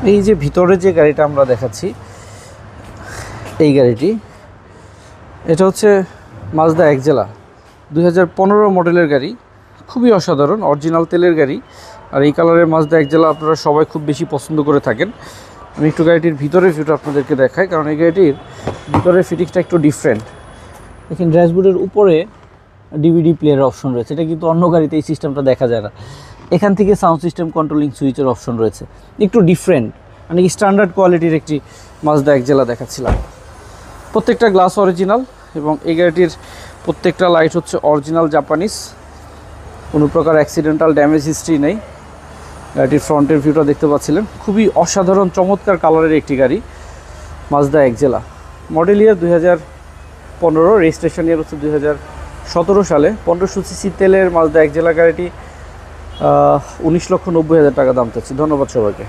এই যে ভিতরে যে গাড়িটা আমরা দেখাচ্ছি, এই গাড়িটি, এটা হচ্ছে মাজদা এক্সেলা 2015 মডেলের গাড়ি। খুবই অসাধারণ, অরিজিনাল তেলের গাড়ি। আর এই কালারের মাজদা এক্সেলা আপনারা সবাই খুব বেশি পছন্দ করে থাকেন। আমি একটু গাড়িটির ভিতরের ভিউটা আপনাদেরকে দেখাই, কারণ এই গাড়িটির ভিতরের ফিটিংসটা একটু ডিফারেন্ট। দেখেন ড্যাশবোর্ডের উপরে ডিভিডি প্লেয়ার অপশন রয়েছে, এটা কিন্তু অন্য গাড়িতে এই সিস্টেমটা দেখা যায় না। এখান থেকে সাউন্ড সিস্টেম কন্ট্রোলিং সুইচের অপশন রয়েছে, একটু ডিফারেন্ট, মানে স্ট্যান্ডার্ড কোয়ালিটির একটি মাজদা এক্সেলা দেখাচ্ছিলাম। প্রত্যেকটা গ্লাস অরিজিনাল এবং এই গাড়িটির প্রত্যেকটা লাইট হচ্ছে অরিজিনাল জাপানিজ, কোনো প্রকার অ্যাক্সিডেন্টাল ড্যামেজ হিস্ট্রি নেই। গাড়িটির ফ্রন্টের ভিউটা দেখতে পাচ্ছিলেন, খুবই অসাধারণ চমৎকার কালারের একটি গাড়ি মাজদা এক্সেলা। মডেল ইয়ার 2015, রেজিস্ট্রেশন ইয়ার হচ্ছে 2017 সালে। 1500 সিসি তেলের মাজদা এক্সেলা গাড়িটি 19,90,000 টাকা দাম চাচ্ছি। ধন্যবাদ সবাইকে।